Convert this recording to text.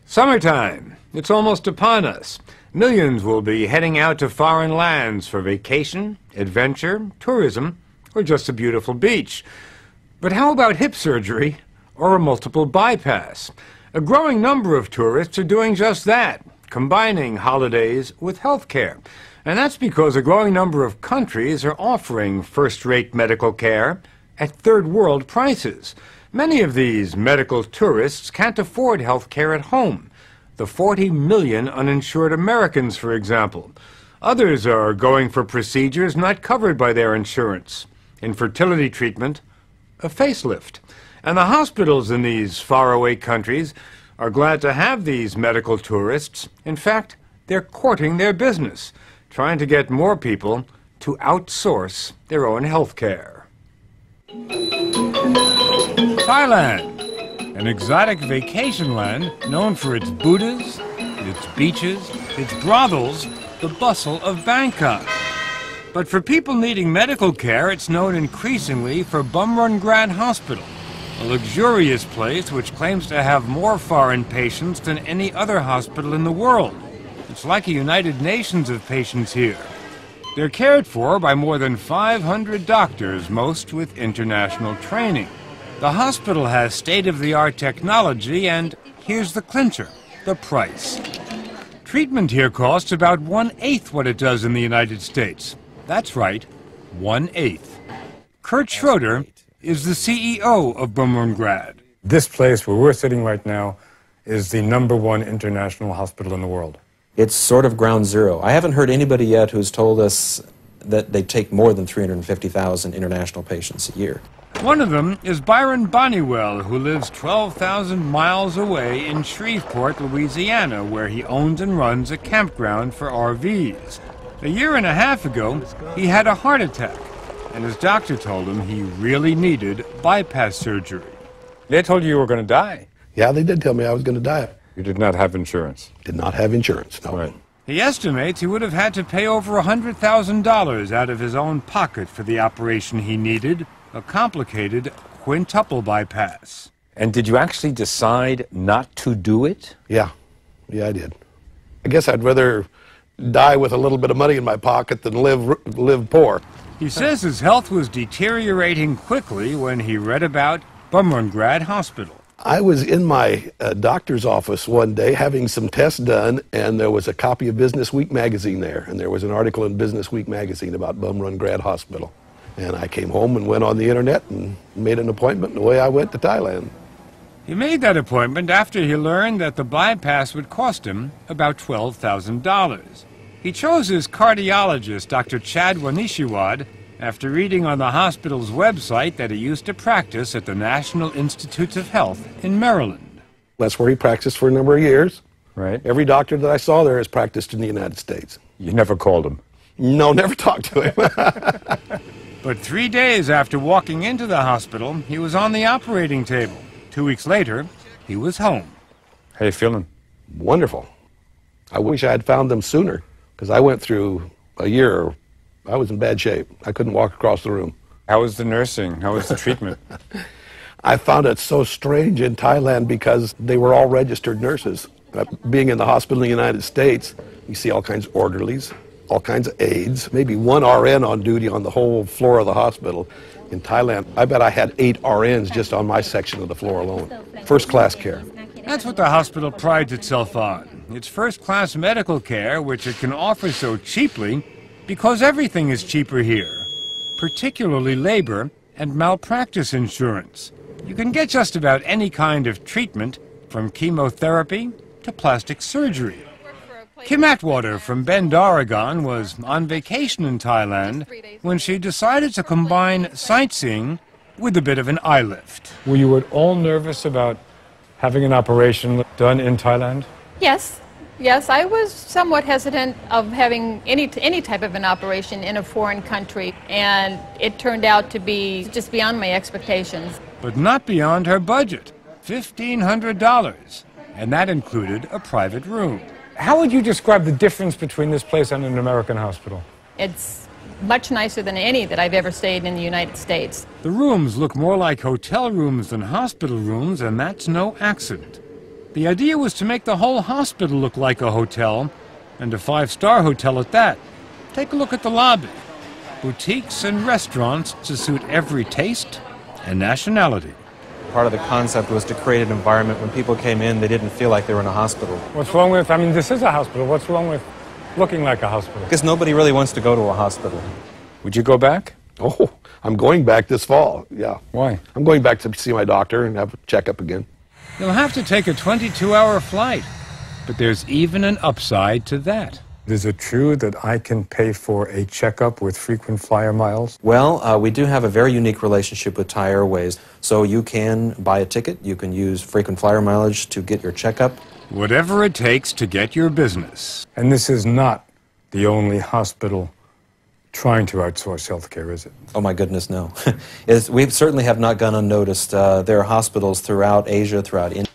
Summertime. It's almost upon us. Millions will be heading out to foreign lands for vacation, adventure, tourism, or just a beautiful beach. But how about hip surgery or a multiple bypass? A growing number of tourists are doing just that, combining holidays with health care. And that's because a growing number of countries are offering first-rate medical care at third-world prices. Many of these medical tourists can't afford health care at home. The 40 million uninsured Americans, for example. Others are going for procedures not covered by their insurance. Infertility treatment, a facelift. And the hospitals in these faraway countries are glad to have these medical tourists. In fact, they're courting their business, trying to get more people to outsource their own health care. Thailand, an exotic vacation land known for its Buddhas, its beaches, its brothels, the bustle of Bangkok. But for people needing medical care, it's known increasingly for Bumrungrad Hospital, a luxurious place which claims to have more foreign patients than any other hospital in the world. It's like a United Nations of patients here. They're cared for by more than 500 doctors, most with international training. The hospital has state-of-the-art technology, and here's the clincher, the price. Treatment here costs about 1/8 what it does in the United States. That's right, 1/8. Kurt Schroeder is the CEO of Bumrungrad. This place where we're sitting right now is the #1 international hospital in the world. It's sort of ground zero. I haven't heard anybody yet who's told us that they take more than 350,000 international patients a year. One of them is Byron Bonnywell, who lives 12,000 miles away in Shreveport, Louisiana, where he owns and runs a campground for RVs. A year and a half ago, he had a heart attack, and his doctor told him he really needed bypass surgery. They told you were going to die. Yeah, they did tell me I was going to die. You did not have insurance. Did not have insurance, no. Right. He estimates he would have had to pay over $100,000 out of his own pocket for the operation he needed, a complicated quintuple bypass. And did you actually decide not to do it? Yeah, I did. I guess I'd rather die with a little bit of money in my pocket than live poor. He says his health was deteriorating quickly when he read about Bumrungrad Hospital. I was in my doctor's office one day having some tests done, and there was a copy of Business Week magazine there, and there was an article in Business Week magazine about Bumrungrad Hospital. And I came home and went on the internet and made an appointment, and away I went to Thailand. He made that appointment after he learned that the bypass would cost him about $12,000. He chose his cardiologist, Dr. Chad Wanishiwad, after reading on the hospital's website that he used to practice at the National Institutes of Health in Maryland. That's where he practiced for a number of years. Right. Every doctor that I saw there has practiced in the United States. You never called him? No, never talked to him. But 3 days after walking into the hospital, he was on the operating table. 2 weeks later, he was home. How you feeling? Wonderful. I wish I had found them sooner, because I went through a year. I was in bad shape. I couldn't walk across the room. How was the nursing? How was the treatment? I found it so strange in Thailand because they were all registered nurses. Being in the hospital in the United States, you see all kinds of orderlies, all kinds of aides, maybe one RN on duty on the whole floor of the hospital. In Thailand, I bet I had 8 RNs just on my section of the floor alone. First-class care. That's what the hospital prides itself on. It's first-class medical care, which it can offer so cheaply because everything is cheaper here, particularly labor and malpractice insurance. You can get just about any kind of treatment, from chemotherapy to plastic surgery. Kim Atwater from Bend, Oregon, was on vacation in Thailand when she decided to combine sightseeing with a bit of an eye lift. Were you at all nervous about having an operation done in Thailand? Yes, I was somewhat hesitant of having any type of an operation in a foreign country, and it turned out to be just beyond my expectations. But not beyond her budget, $1,500, and that included a private room. How would you describe the difference between this place and an American hospital? It's much nicer than any that I've ever stayed in the United States. The rooms look more like hotel rooms than hospital rooms, and that's no accident. The idea was to make the whole hospital look like a hotel, and a 5-star hotel at that. Take a look at the lobby. Boutiques and restaurants to suit every taste and nationality. Part of the concept was to create an environment when people came in, they didn't feel like they were in a hospital. What's wrong with, I mean, this is a hospital. What's wrong with looking like a hospital? Because nobody really wants to go to a hospital. Would you go back? Oh, I'm going back this fall, yeah. Why? I'm going back to see my doctor and have a checkup again. You'll have to take a 22-hour flight, but there's even an upside to that. Is it true that I can pay for a checkup with frequent flyer miles? Well, we do have a very unique relationship with Thai Airways. So you can buy a ticket, you can use frequent flyer mileage to get your checkup. Whatever it takes to get your business. And this is not the only hospital trying to outsource healthcare, is it? Oh my goodness, no. We certainly have not gone unnoticed. There are hospitals throughout Asia, throughout India.